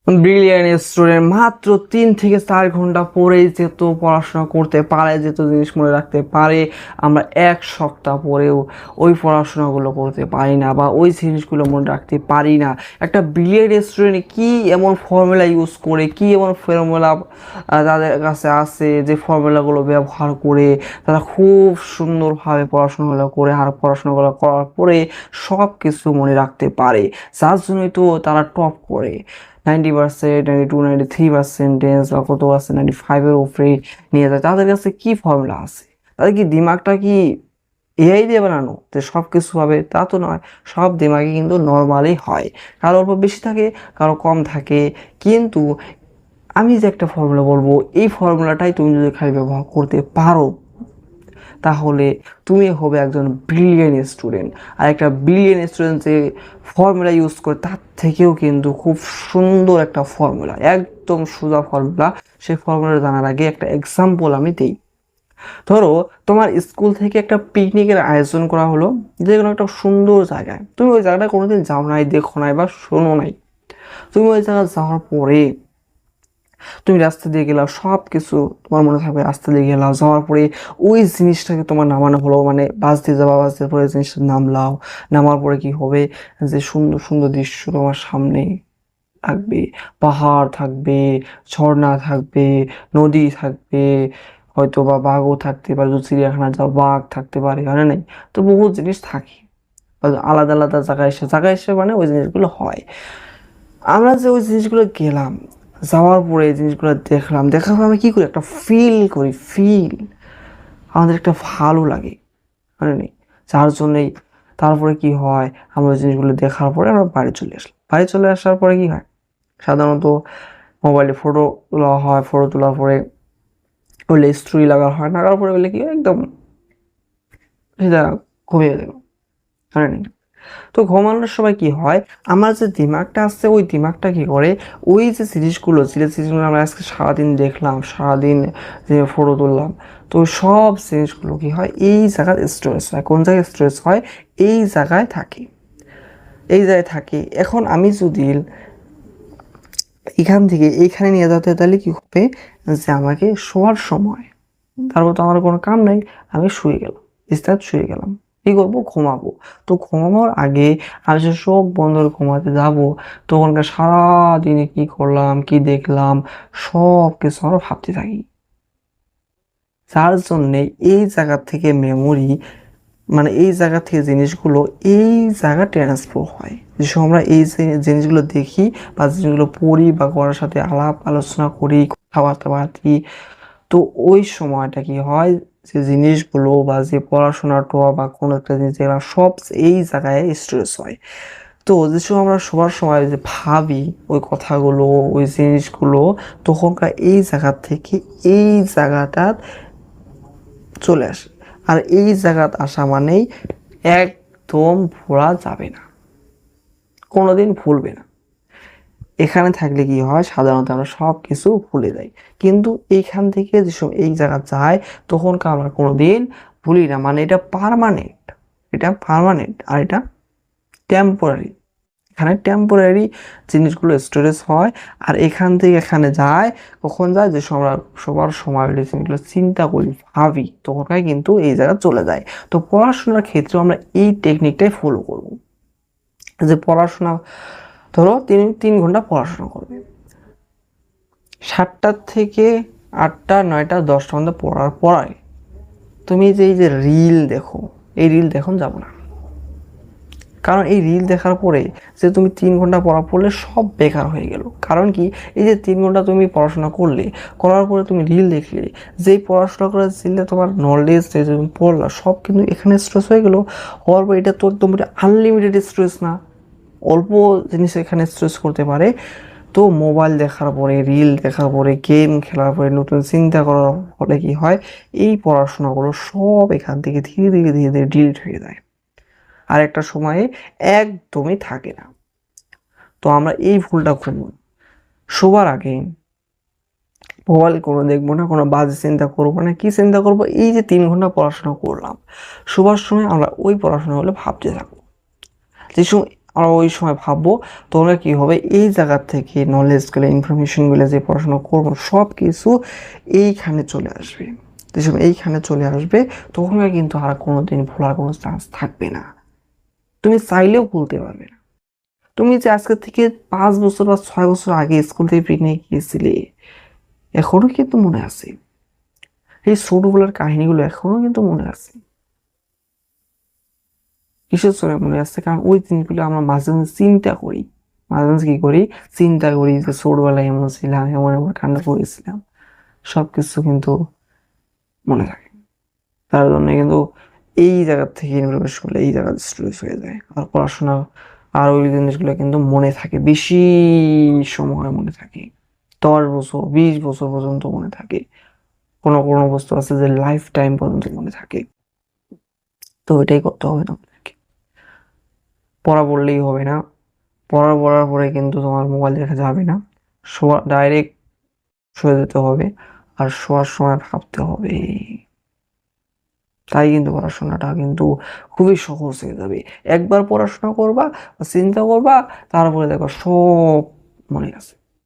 Brilliant student মাত্র 3 থেকে 4 ঘন্টা পরেই যেহেতু পড়াশোনা করতে পারে, যেহেতু জিনিস মনে রাখতে পারে, আমরা 1 সপ্তাহ পরেও ওই পড়াশোনাগুলো করতে পারি না বা ওই জিনিসগুলো মনে রাখতে পারি না। একটা ব্রিলিয়ান্ট স্টুডেন্ট কি এমন ফর্মুলা ইউজ করে, কি এমন ফর্মুলা তাদের কাছে আছে যে ফর্মুলাগুলো ব্যবহার করে তারা খুব সুন্দরভাবে পড়াশোনাগুলো করে আর পড়াশোনাগুলো করার পরে সব কিছু মনে রাখতে পারে, যার জন্যই তো তারা টপ করে। 90%, 92, 93% বা কত আছে, 95-এর উপরে নিয়ে যায়। তাদের কাছে কি ফর্মুলা আছে? তাদের কি দিমাগটা কি এআই দিয়ে বানানো যে সব কিছু হবে? তা তো নয়। সব দিমাগে কিন্তু নর্মালি হয়, কারো অল্প বেশি থাকে, কারো কম থাকে। কিন্তু আমি যে একটা ফর্মুলা বলবো, এই ফর্মুলাটাই তুমি যদি খালি ব্যবহার করতে পারো, তাহলে তুমি হবে একজন ব্রিলিয়েন্ট স্টুডেন্ট। আর একটা ব্রিলিয়েন্ট স্টুডেন্ট যে ফর্মুলা ইউজ করে তার থেকেও কিন্তু খুব সুন্দর একটা ফর্মুলা, একদম সোজা ফর্মুলা। সেই ফর্মুলাটা জানার আগে একটা এক্সাম্পল আমি দিই। ধরো তোমার স্কুল থেকে একটা পিকনিকের আয়োজন করা হলো, যে কোনো একটা সুন্দর জায়গায়। তুমি ওই জায়গাটা কোনোদিন যাও নাই, দেখো নাই বা শোনো নাই। তুমি ওই জায়গায় যাওয়ার পরে তুমি রাস্তা দিয়ে গেলা, সব কিছু তোমার মনে থাকবে। রাস্তা দিয়ে গেলাম, যাওয়ার পরে ওই জিনিসটাকে তোমার নামানো হলো, মানে বাস দিয়ে যাবা, বাস দিয়ে পরে জিনিসটা নামলাও। নামার পরে কি হবে, যে সুন্দর সুন্দর দৃশ্য তোমার সামনে থাকবে। পাহাড় থাকবে, ঝর্ণা থাকবে, নদী থাকবে, হয়তো বা বাঘও থাকতে পারে, যদি চিড়িয়াখানা যাও বাঘ থাকতে পারে, জানে নাই? তো বহুত জিনিস থাকে, আলাদা আলাদা জায়গায় এসে মানে ওই জিনিসগুলো হয়। আমরা যে ওই জিনিসগুলো গেলাম, যাওয়ার পরে এই জিনিসগুলো দেখলাম, দেখার পর আমরা কী করি, একটা ফিল করি, আমাদের একটা ভালো লাগে, মানে নেই? যার জন্যই তারপরে কি হয়, আমরা ওই জিনিসগুলো দেখার পরে আমরা বাড়ি চলে আসলাম। বাড়ি চলে আসার পরে কি হয়, সাধারণত মোবাইলে ফটো তোলা হয়। ফটো তোলার পরে ওগুলো স্টোরি লাগা হয়, লাগার পরে বলে কি হয়, একদম সেটা ঘুমিয়ে গেল, মানে নেই? তো ঘুমানোর সময় কি হয়, আমার যে দিমাগটা আসছে, ওই দিমাগটা কি করে, ওই যে সিরিজগুলো আমরা আজকে সারাদিন দেখলাম, সারাদিন যে ফটো তুললাম, তো সব জিনিসগুলো কি হয়, এই জায়গায় স্টোরেজ হয়। কোন জায়গায় স্টোরেজ হয়? এই জায়গায় থাকে, এই জায়গায় থাকে। এখন আমি যদি এখান থেকে এইখানে নিয়ে যেতে, তাহলে কি হবে, যে আমাকে শোয়ার সময়, তারপর তো আমার কোনো কাম নাই, আমি শুয়ে গেলাম, বিস্তার শুয়ে গেলাম। কি করবো, ঘুমাবো। তো ঘুমানোর আগে আমি যে চোখ বন্ধ করে ঘুমাতে যাবো, তখনকার সারাদিনে কি করলাম, কি দেখলাম, সব কিছু আমরা ভাবতে থাকি। যার জন্যে এই জায়গা থেকে মেমোরি, মানে এই জায়গা থেকে জিনিসগুলো এই জায়গা ট্রান্সফার হয়। যে সময় আমরা এই যে জিনিসগুলো দেখি বা জিনিসগুলো পড়ি বা কারোর সাথে আলাপ আলোচনা করি, কথাবার্তা বলি, তো ওই সময়টা কি হয়, যে জিনিসগুলো বা যে পড়াশোনাটা বা কোনো একটা জিনিস যেগুলো সব এই জায়গায় স্ট্রেস হয়। তো যে সময় আমরা সবার সময় যে ভাবি ওই কথাগুলো, ওই জিনিসগুলো, তখনকার এই জায়গা থেকে এই জায়গাটা চলে আসে। আর এই জায়গাত আসা মানেই একদম ভোলা যাবে না, কোনোদিন ভুলবে না। এখানে থাকলে কি হয়, সাধারণত আমরা সব কিছু ভুলে যাই। কিন্তু এইখান থেকে যে সময় এই জায়গা যায়, তখন আমরা কোনোদিন ভুলি না। মানে এটা পার্মানেন্ট, আর এটা টেম্পোরারি। এখানে টেম্পোরারি জিনিসগুলো স্টোরেজ হয়, আর এখান থেকে এখানে যায়। কখন যায়, যে আমরা সবার সময় জিনিসগুলো চিন্তা করি, ভাবি, তখনকার কিন্তু এই জায়গা চলে যায়। তো পড়াশোনার ক্ষেত্রেও আমরা এই টেকনিকটাই ফলো করব। যে পড়াশোনা, ধরো 3 ঘন্টা পড়াশোনা করবে, 7টা থেকে 8টা, 9টা, 10টা মধ্যে পড়ার পরে তুমি যে এই যে রিল দেখো, এই রিল দেখুন যাব না। কারণ এই রিল দেখার পরে যে তুমি 3 ঘন্টা পড়া পড়লে সব বেকার হয়ে গেল। কারণ কি, এই যে 3 ঘন্টা তুমি পড়াশোনা করলে, করার পরে তুমি রিল দেখলে, যেই পড়াশোনা করে ছিলে তোমার নলেজ যে তুমি পড়লা, সব কিন্তু এখানে স্ট্রেস হয়ে গেল। হওয়ার পর এটা তো একদম আনলিমিটেড স্ট্রেস না, অল্প জিনিস এখানে স্ট্রেস করতে পারে। তো মোবাইল দেখার পরে, রিল দেখার পরে, গেম খেলার পরে, নতুন চিন্তা করার ফলে কি হয়, এই পড়াশোনাগুলো সব এখান থেকে ধীরে ধীরে ধীরে ধীরে ডিলিট হয়ে যায়, আর একটা সময়ে একদমই থাকে না। তো আমরা এই ভুলটা করব, শোবার আগে মোবাইল কোনো দেখবো না, কোনো বাজে চিন্তা করবো না। কি চিন্তা করবো, এই যে 3 ঘন্টা পড়াশোনা করলাম, শোবার সময় আমরা ওই পড়াশোনাগুলো ভাবতে থাকবো। যে সময় আর ওই সময় ভাববো তোমরা কি হবে, এই জায়গা থেকে নলেজগুলো, ইনফরমেশনগুলো যে পড়াশোনা করবো সব কিছু এইখানে চলে আসবে। যেসব এইখানে চলে আসবে তখন কিন্তু আর কোনোদিন ভোলার কোনো চান্স থাকবে না, তুমি চাইলেও ভুলতে পারবে না। তুমি যে আজকে থেকে 5 বছর বা 6 বছর আগে স্কুল থেকে পিকনিক গিয়েছিলে, এখনো কিন্তু মনে আছে, এই ছোটবেলার কাহিনীগুলো এখনো কিন্তু মনে আছে। কিসের জন্য মনে আছে? কারণ ওই দিনগুলো আমরা মাঝে মাঝে চিন্তা করি, মাঝে মাঝে কি করি, চিন্তা করি যে ছোটবেলায় এমন ছিলাম, এমন এমন কাণ্ড করেছিলাম, সবকিছু কিন্তু মনে থাকে। তার জন্য কিন্তু এই জায়গা থেকে ইনভেস্ট করলে এই জায়গা স্ট্রেস হয়ে যায়, আর পড়াশোনা আর ওই জিনিসগুলো কিন্তু মনে থাকে, বেশি সময় মনে থাকে, 10 বছর 20 বছর পর্যন্ত মনে থাকে। কোনো কোনো বস্তু আছে যে লাইফ টাইম পর্যন্ত মনে থাকে। তো এটাই করতে হবে না, পড়া পড়লেই হবে না, পড়ার পরে কিন্তু তোমার মোবাইল দেখা যাবে না, শোয়া ডাইরেক্ট শুয়ে যেতে হবে, আর শোয়ার সময় ভাবতে হবে। তাই কিন্তু পড়াশোনাটা কিন্তু খুবই সহজ হয়ে যাবে। একবার পড়াশোনা করবা বা চিন্তা করবা, তারপরে দেখো সব মনে আছে।